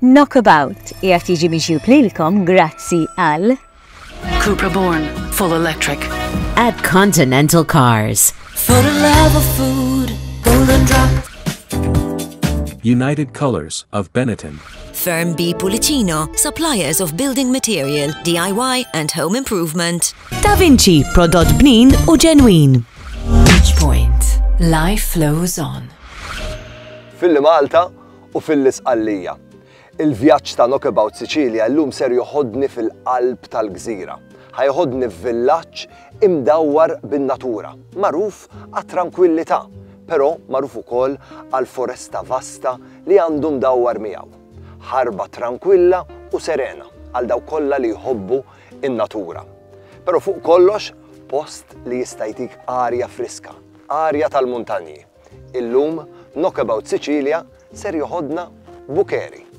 Knockabout qiegħed jiġi mixjub lilkom grazzi għal Cupra Born, full electric. At Continental Cars. For the love of food, Golden Drop. United Colors of Benetton. Firm B Pulicino, suppliers of building material, DIY and home improvement. Da Vinci, prodott bnin u ġenwin. Beach Point. Life flows on. Fil-Malta u fil-Isqallija. Il-vjaġġ ta' Knockabout Sicilia llum ser joħodni fil-qalb tal-gżira. Ħajħodni f'villaġġ imdawwar bin-natura, magħruf għat-tranquillità, però magħruf ukoll għall-foresta vasta li għandu mdawwar miegħu. Ħarba tranquilla u serena għal dawk kollha li jħobbu in-natura. Però fuq kollox post li jista' jtik arja friska, arja tal-muntanji. Illum Knockabout Sicilia ser joħodna Bukerie.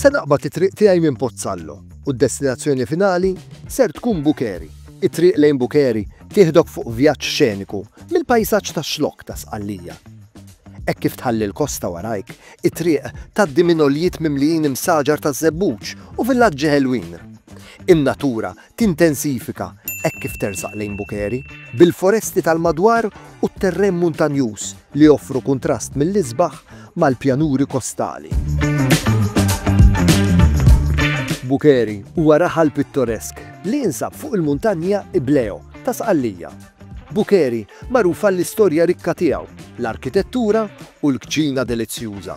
Se naqbad it-triq tiegħi minn Pozzallo u d-destinazzjoni finali ser tkun Bukerie. It-triq lejn Bukerie tieħdok fuq vjaġġ xeniku mill-pajsaġġ tax-xlokk ta' Sqallija. Hekk kif tħalli l-kosta warajk, it-triq tgħaddi minn oljiet mimlijin imsaġar ta' żebbuġ u villaġġi ħelwin. In-natura tintensifika hekk kif tersaq lejn Bukerie bil-foresti tal-madwar u t-terren muntanjuż li joffru kuntrast mill-isbaħ mal-pjanuri kostali. Bukerie huwa raħal pittoresk li jinsab fuq il-muntanja Ibleo ta' Sqallija. Bukerie magħrufa l-istorja rikka tiegħu, l-arkitettura u l-kċina delizzjuża.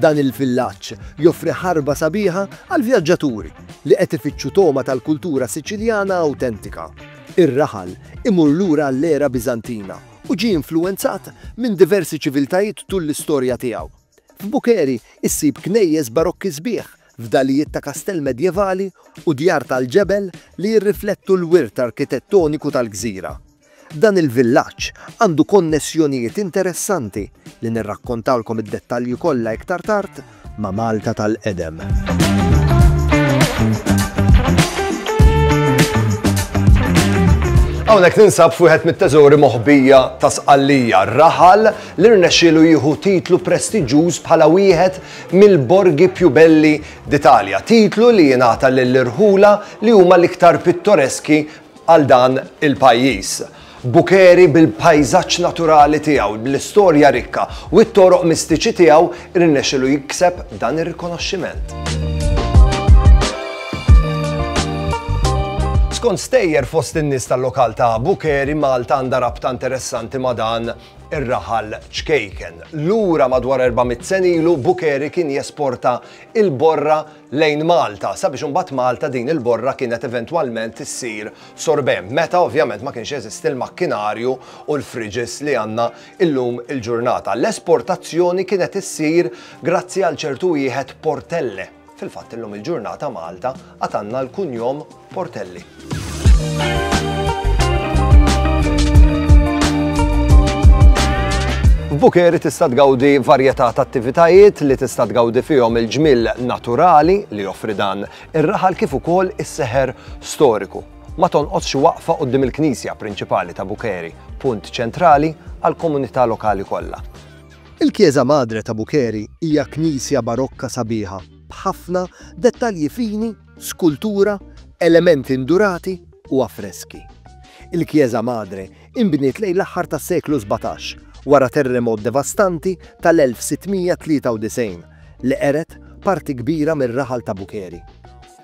Dan il-villaġġ joffri ħarba sabiħa għal vjaġġaturi li qed ifittxu toma tal-kultura Siċiljana awtentika. Ir-raħal imur lura l-era Biżantina u ġie influwenzat minn diversi ċiviltajiet tul l-istorja tiegħu. F'Bukerie issib knejjes barokki sbieħ f'dalijiet ta' kastell medjevali u djar tal-ġebel li jirriflettu l-wirt arkitettoniku tal-gżira. Dan il-villaġġ għandu konnessjonijiet interessanti li nirrakkontawlkom id-dettalji kollha iktar tard ma' Malta tal-qedem. Hawnhekk ninsab f'wieħed mit-teżori moħbija ta' Sqallija, raħal li rnexxielu jieħu titlu prestiġjuż bħala wieħed mill-borgi più belli d'Italja, titlu li jingħata lill-irħula li huma l-iktar pittoreski għal dan il-pajjiż. Bukerie bil-pajżaġġ naturali tiegħu, bl-istorja rikka u t-toroq mistiċi tiegħu rnexxielu jikseb dan ir-rikonoxximent. Skont stejjer fost in-nies tal-lokal ta' Bukerie, Malta għandha rabta interessanti ma' dan ir-raħal ċkejken. Lura madwar 400 sen ilu Bukerie kien jesporta il-borra lejn Malta, sabiex imbagħad Malta din il-borra kienet eventwalment issir sorbem. Meta ovvjament ma kienx jeżisti l-makkinarju u l-friġis li għandna illum il-ġurnata. L-esportazzjoni kienet issir grazzi għal ċertu wieħed Portelle. Fil-fatt illum il-ġurnata Malta għatanna l-kunjom Portelli. F'Bukerie tista' tgawdi varjetà ta' attivitajiet li tista' tgawdi fihom il-ġmill naturali li joffri dan ir-raħal kif ukoll is-seħer storiku. Ma tonqodx waqfa quddiem il-Knisja prinċipali ta' Bukerie, punt ċentrali għall-komunità lokali kollha. Il-Kieża Madre ta' Bukerie hija knisja barokka sabiħa b'ħafna dettalji fini, skultura, elementi indurati u affreski. Il-Kieża Madre inbniet lejn l-aħħar tas-seklu 17 wara terremot devastanti tal-1693 li qeret parti kbira mir-raħal ta' Bukerie.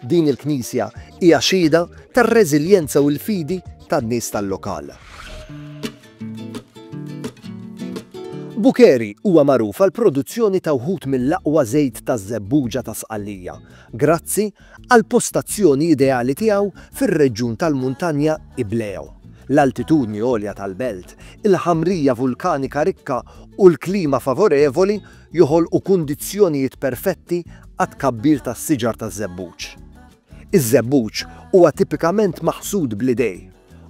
Din il-knisja hija xhieda tar-reżiljenza u l-fidi tan-nies tal-lokal. Bukerie huwa magħruf għal produzzjoni ta' wħud mill-aqwa żejt ta' żebbuġa ta' Sqallija, grazzi għal postazzjoni ideali tiegħu fir-reġjun tal-muntanja Ibleo. L-altitudni għolja tal-belt, il-ħamrija vulkanika rikka u l-klima favorevoli joħolqu kundizzjonijiet perfetti għat kabbir tas-siġar taż-żebbuġ. Iż-żebbuġ huwa tipikament maħsud bl-idej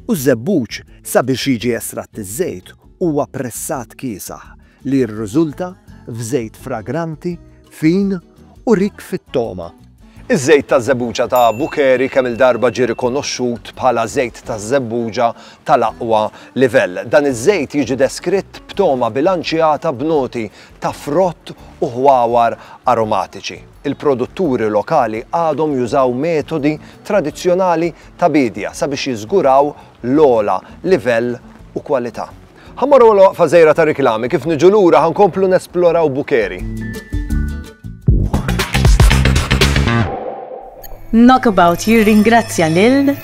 u ż-żebbuġ sabiex jiġi estratt iż-żejt huwa pressat kiesaħ li jirriżulta f'żejt fragranti, fin u rik fit-toma. Iż-żejt ta' żebbuġa ta' Bukhari kemm il-darba ġie rikonoxxut bħala żejt ta' żebbuġa tal-aqwa livell. Dan iż-żejt jiġi deskritt b'toma bilanċjata b'noti ta' frott u ħwawar aromatiċi. Il-produtturi lokali għadhom jużaw metodi tradizzjonali ta' bidja sabiex jiżguraw l-ogħla livell u kwalità. Ħammorru waqfa żgħira ta' riklami kif niġu lura ħankomplu nesploraw Bukhari. Knockabout jirringrazzja lil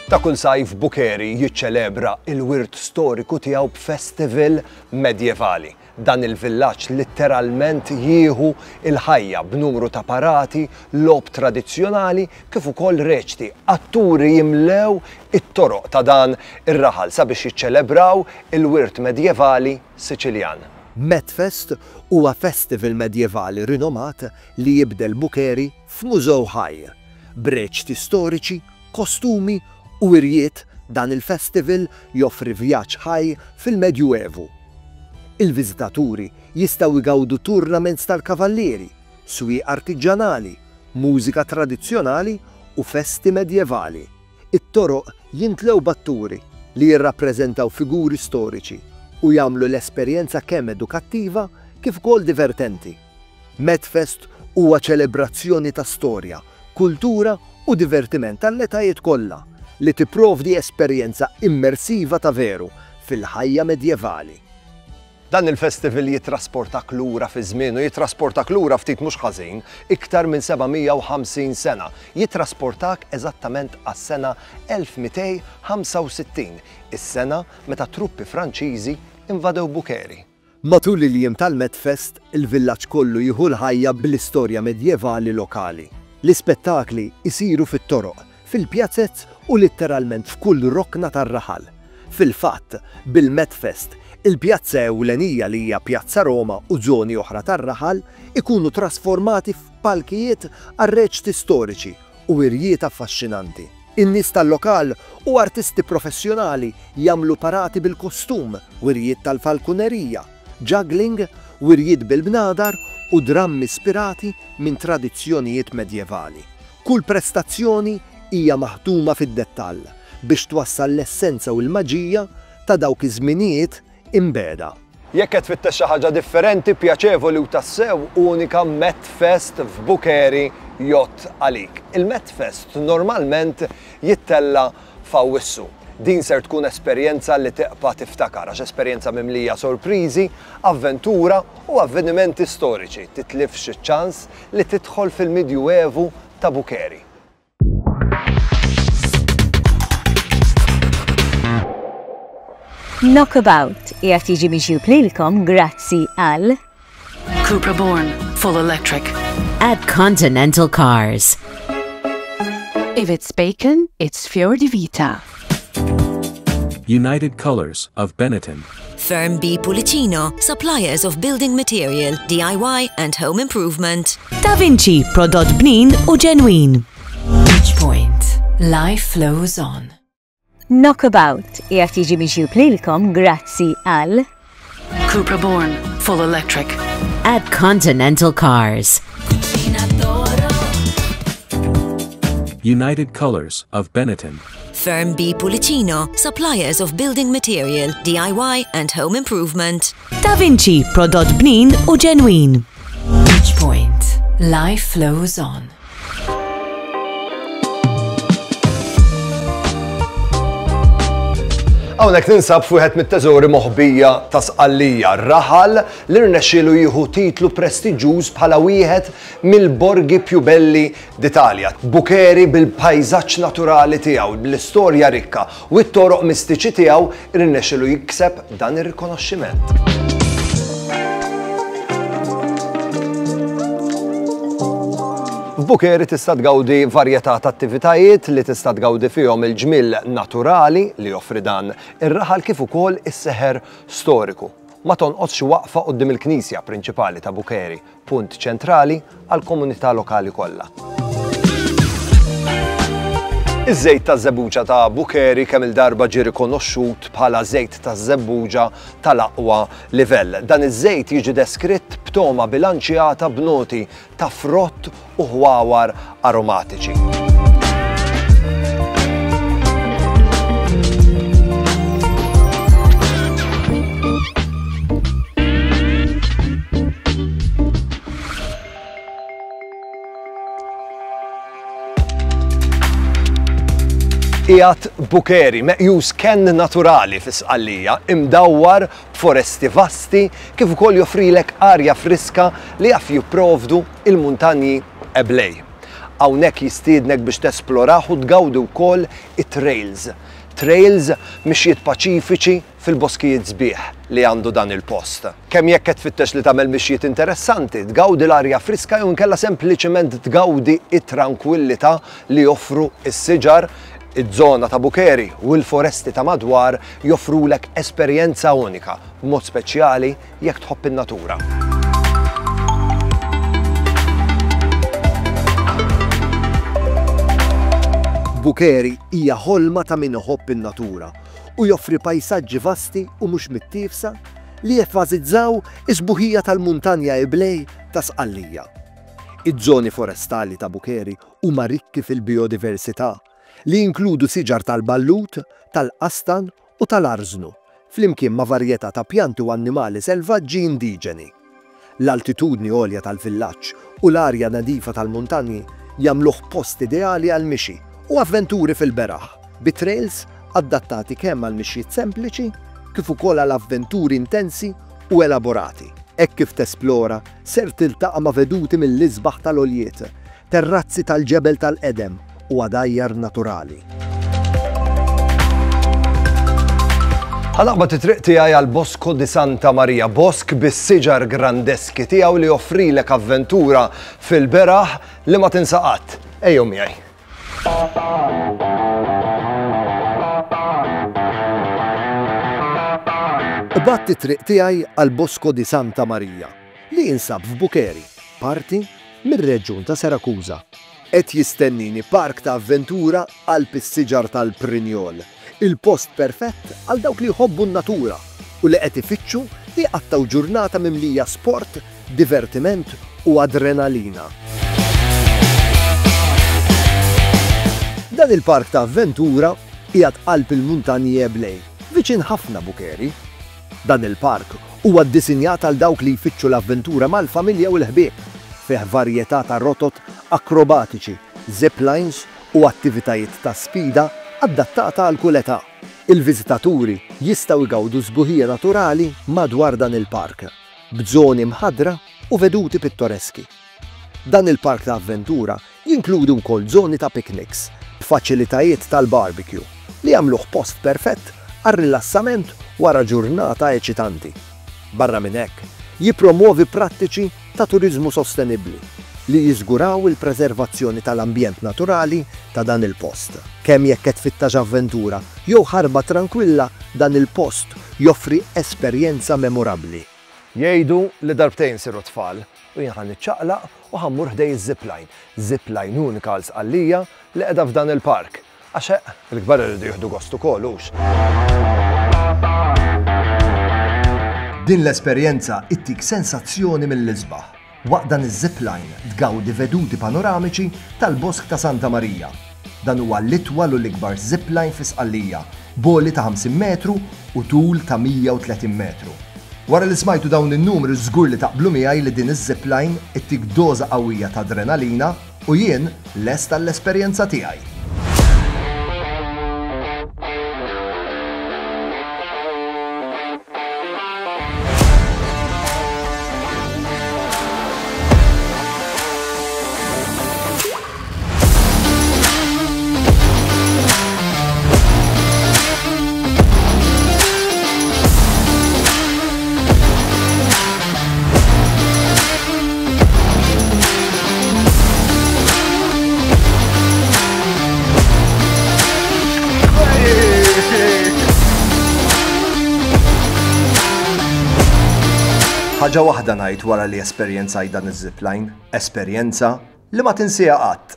Ta' kull sajf Bukhari jiċċelebra il-wirt storiku tiegħu b'festival medjevali. Dan il-villaġġ litteralment jieħu il-ħajja b'numru ta' parati, lob tradizzjonali kif ukoll reċti. Atturi jimlew it-toroq ta' dan ir-raħal sabiex jiċċelebraw il-wirt medjevali Siċiljan. Medfest huwa festival medjevali rinomat li jibdel Bukhari f'mużew ħaj. B'reċti storiċi, kostumi u irjiet dan il-festival joffri vjaġġ ħaj fil-Medjuevu. Il-viżitaturi jistgħu jgawdu tournaments tal-kavallieri, swieq artiġjanali, mużika tradizzjonali u festi medjevali. It-toroq jintlew batturi li jirrappreżentaw figuri storiċi u jagħmlu l-esperjenza kemm edukattiva kif ukoll divertenti. Medfest huwa ċelebrazzjoni ta' storja, kultura u divertiment tal-etajiet kollha li tipprovdi esperjenza immersiva ta' veru fil-ħajja medjevali. Dan il-festival jitrasportak lura fi żmien u jitrasportak lura ftit mhux ħażin iktar minn 750 sena. Jitrasportak eżattament għas-sena 1265, is-sena meta truppi Franċiżi invadew Bukhari. Matul il-jiem tal-Medfest, il-villaġġ kollu jieħu l-ħajja bl-istorja medjevali lokali. L-ispettakli isiru fit-toroq, fil-pjazzett u litteralment f'kull rokna tar-raħal. Fil-fatt, bil-Medfest, il-pjazza ewlenija li hija Pjazza Roma u żoni oħra tar-raħal ikunu trasformati f'palkijiet għar-reċti storiċi u irjiet affaxxinanti. In-nies tal-lokal u artisti professjonali jagħmlu parati bil-kostum, wirjiet tal-falkunerija, juggling, wirjiet bil-bnadar u drammi ispirati minn tradizzjonijiet medjevali. Kull prestazzjoni hija maħtuma fid-dettall biex twassal l-essenza u l-maġija ta' dawk iż-żminijiet imbeda. Jekk qed tfittex xi ħaġa differenti, pjaċevoli u tassew unika Medfest f'Bukhari jott għalik. Il-Medfest normalment jittella f'Awwissu. Din ser tkun esperjenza li teqpa' tiftakar għax esperjenza mimlija sorpriżi, avventura u avvenimenti storiċi. Titlifx iċ-ċans li tidħol fil-Medjuevu ta' Bukhari. Knockabout qiegħed jiġi mixjub lilkom grazzi għal Cupra Born, full electric. At Continental Cars. If it's bacon, it's Fior di Vita. United Colors of Benetton. Firm B Pulicino, suppliers of building material, DIY and home improvement. Da Vinci, prodott bnin u ġenwin. Point. Life flows on. Knockabout qiegħed jiġi mixjub lilkom grazzi għal Cupra Born, full electric. At Continental Cars. United Colors of Benetton. Firm B Pulicino, suppliers of building material, DIY and home improvement. Da Vinci, prodott bnin u ġenwin. Point. Life flows on. Hawnhekk ninsab f'wieħed mit-teżori moħbija ta' Sqallija, raħal li rnexxielu jieħu titlu prestiġjuż bħala wieħed mill-borgi più belli d'Italja. Bukhari bil-pajżaġġ naturali tiegħu, bl-istorja rikka u t-toroq mistiċi tiegħu rnexxielu jikseb dan ir-rikonoxximent. F'Bukerie tista' tgawdi varjetà ta' attivitajiet li tista' tgawdi fihom il-ġmiel naturali li joffri dan ir-raħal kif ukoll is-seħer storiku. Ma tonqodx waqfa quddiem il-Knisja prinċipali ta' Bukerie, punt ċentrali għall-komunità lokali kollha. Iż-żejt ta' żebbuġa ta' Bukerie kemm il-darba ġie rikonoxxut bħala żejt ta' żebbuġa tal-aqwa livell. Dan iż-żejt jiġi deskritt b'toma bilanċjata b'noti ta' frott u ħwawar aromatiċi. Qiegħed Bukerie meqjus kenn naturali fis-Sqallija imdawwar b'foresti vasti kif ukoll joffrilek arja friska li jaf jipprovdu il-muntanji eblej. Hawnhekk jistiednek biex tesploraw u tgawdi wkoll it-trails. Trails mixjiet paċifiċi fil-boskijiet sbieħ li għandu dan il-post. Kemm jekk qed tfittex li tagħmel mixjiet interessanti, tgawdi l-arja friska jew inkella sempliċement tgawdi it-tranquillità li joffru s-siġar. Iż-żona ta' Bukerie u l-foresti ta' madwar joffrulek esperjenza unika, b'mod speċjali jekk tħobb in-natura. Bukerie hija ħolma ta' min iħobb in-natura u joffri pajsaġġi vasti u mhux mittiefsa li jenfasizzaw is-sbuħija tal-muntanja eblej ta' Sqallija. Iż-żoni forestali ta' Bukerie huma rikki fil-biodiversità li jinkludu siġar tal-ballut, tal-qastan u tal-arznu, flimkien ma' varjetà ta' pjanti u annimali selvaġġi indiġeni. L-altitudni għolja tal-villaġġ u l-arja nadifa tal-muntanji jagħmluh post ideali għal mixi u avventuri fil-beraħ, bit-trails adattati kemm għal mixjiet sempliċi kif ukoll għal avventuri intensi u elaborati. Hekk kif tesplora ser tiltaqa' ma' veduti mill-isbaħ tal-għoljiet, terrazzi tal-ġebel tal-Edem u għadajjar naturali. Ħanaqbad it-triq tiegħi għal Bosco di Santa Maria, bosk bis-siġar grandeski tiegħu li joffrilek avventura fil-beraħ li ma tinsaqat. Ejjew miegħi. Batti it-triq tiegħi għal Bosco di Santa Maria li jinsab f'Bukerie, parti mir-reġjun ta' Sirakuża. Qed jistennini park ta' avventura għal pis-siġar tal-Prinjol, il-post perfett għal dawk li jħobbu n-natura u li qed ifittxu li jqattaw ġurnata mimlija sport, divertiment u adrenalina. Dan il-park ta' avventura qiegħed qalb il-muntanji eblej, viċin ħafna Bukerie. Dan il-park huwa ddisinjat għal dawk li jfittxu l-avventura mal-familja u l-ħbieb, fih varjetà ta' rotot akrobatiċi, ziplines u attivitajiet ta' sfida adattata għal kull età. Il-viżitaturi jistgħu jgawdu sbuħija naturali madwar dan il-park, b'żoni mħaddra u veduti pittoreski. Dan il-park ta' avventura jinkludi wkoll żoni ta' picnics, b'faċilitajiet tal-barbecue li jagħmluh post perfett għar-rilassament wara ġurnata eċitanti. Barra minn hekk, jippromuovi prattiċi ta' turiżmu sostenibbli li jiżguraw il-preservazzjoni tal-ambjent naturali ta' dan il-post. Kemm jekk qed tfittax avventura jew ħarba tranquilla, dan il-post joffri esperjenza memorabbli. Jgħidu li darbtejn siru tfal u jien ħan niċċaqlaq u ħammur ħdej iż-zipline. Zipline unika għal Sqallija li qiegħda f'dan il-park. Għax il-kbar iridu jieħdu gost ukoll hux. Din l-esperjenza ittik sensazzjoni mill-isbaħ. Waqt dan iż-zipline tgawdi veduti panoramiċi tal-Bosk ta' Santa Maria. Dan huwa l-itwal u l-ikbar zipline fi Sqallija, boli ta' 50 metru u tul ta' 130 metru. Wara li smajtu dawn in-numri żgur li taqblu miegħi li din iż-zipline ittik doża qawwija ta' adrenalina u jien lest tal-esperjenza tiegħi. Ħaġa waħda ngħid wara li esperjenzajt dan iż-zipline, esperjenza li ma tinsija qatt.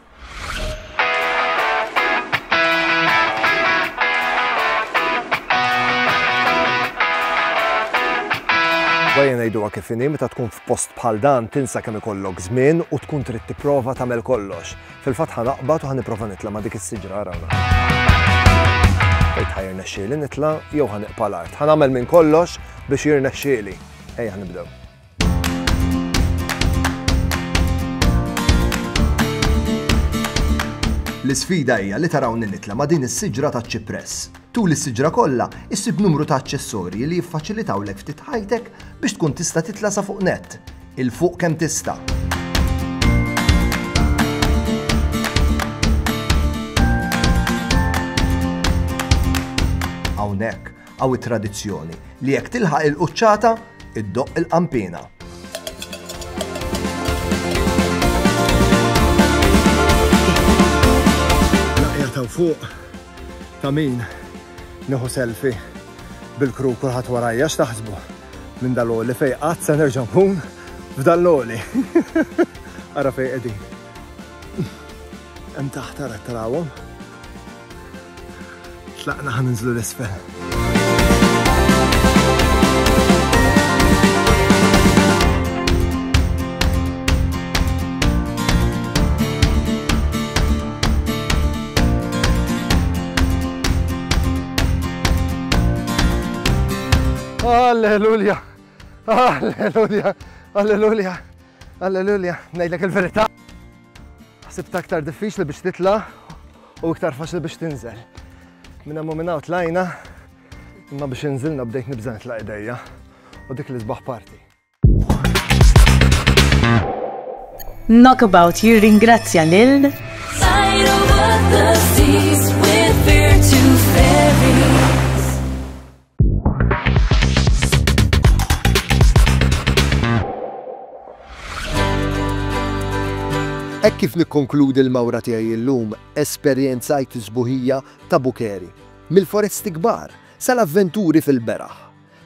Bajja ngħiduha kif inhi meta tkun f'post bħal dan tinsa kemm ikollok żmien u tkun trid tipprova tagħmel kollox. Fil-fatt ħanaqbad u ħanipprova nitla' ma' dik is-siġra arawna. Bejt ħajrnexxieli nitla' jew ħaniqpa l-art. Ħanagħmel minn kollox biex jirnexxieli. Ejja ħnibdew. L-isfida hija li tarawni nitla' ma' din is-siġra taċ-ċipress. Tul is-siġra kollha issib numru ta' aċċessorji li jiffaċilitawlek ftit ħajtek biex tkun tista' titla' sa fuq nett, il-fuq kemm tista'. Hawnhekk hawn it-tradizzjoni li jekk tilħaq il-quċċata iddoqq il-qampina. Laqja fuq ta' min nieħu selfie bil-kru kulħadd warajja x'taħsbu minn dal-għoli fejn qatt se nerġa' nkun f'dal-għoli. Ara fejn qegħdin. Hemm taħt ara tarawhom. Tlaqna ħaninżlu l-isfel. Alleluja, alleluja, alleluja, alleluja. Ngħidlek il-verità. Ħsibt aktar diffiċli biex titla' u iktar faċli biex tinżel. Minn hemm minn hawn tlajna, imma biex inżilna bdejt nibża nitlaq idejja u dik l-isbaħ parti. Knockabout jirringrazzja lil Hekk kif nikkonkludi l-mawra tiegħi llum esperjenzajt sbuħija ta' Bukeri. Mill-foresti kbar sal-avventuri fil-beraħ.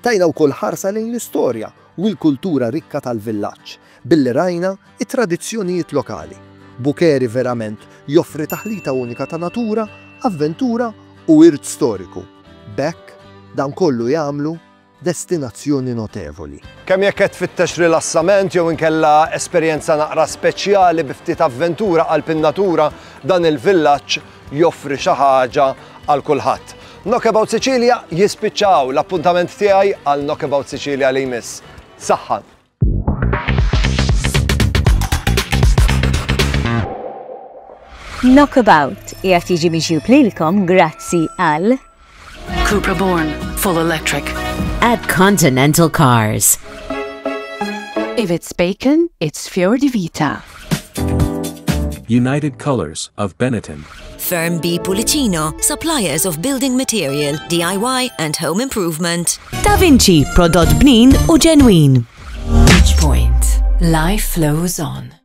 Tajna wkoll ħarsa lejn l-istorja u l-kultura rikka tal-villaġġ billi rajna it-tradizzjonijiet lokali. Bukeri verament joffri taħlita unika ta' natura, avventura u wirt storiku. Bekk dan kollu jagħmlu destinazzjoni notevoli. Kemm jekk qed tfittex rilassament jew inkella esperjenza naqra speċjali bi ftit avventura qalb in-natura, dan il-villaġġ joffri xi ħaġa għal kulħadd. Knockabout Sicilia jispiċċaw l-appuntament tiegħi għal Knockabout Sicilia li jmiss. Saħħa! Knockabout qiegħed jiġi mixjub lilkom grazzi għal Cupra Born, full electric. At Continental Cars. If it's bacon, it's Fior di Vita. United Colors of Benetton. Firm B Pulicino, suppliers of building material, DIY and home improvement. Da Vinci, prodott bnin u ġenwin. Touch Point. Life flows on.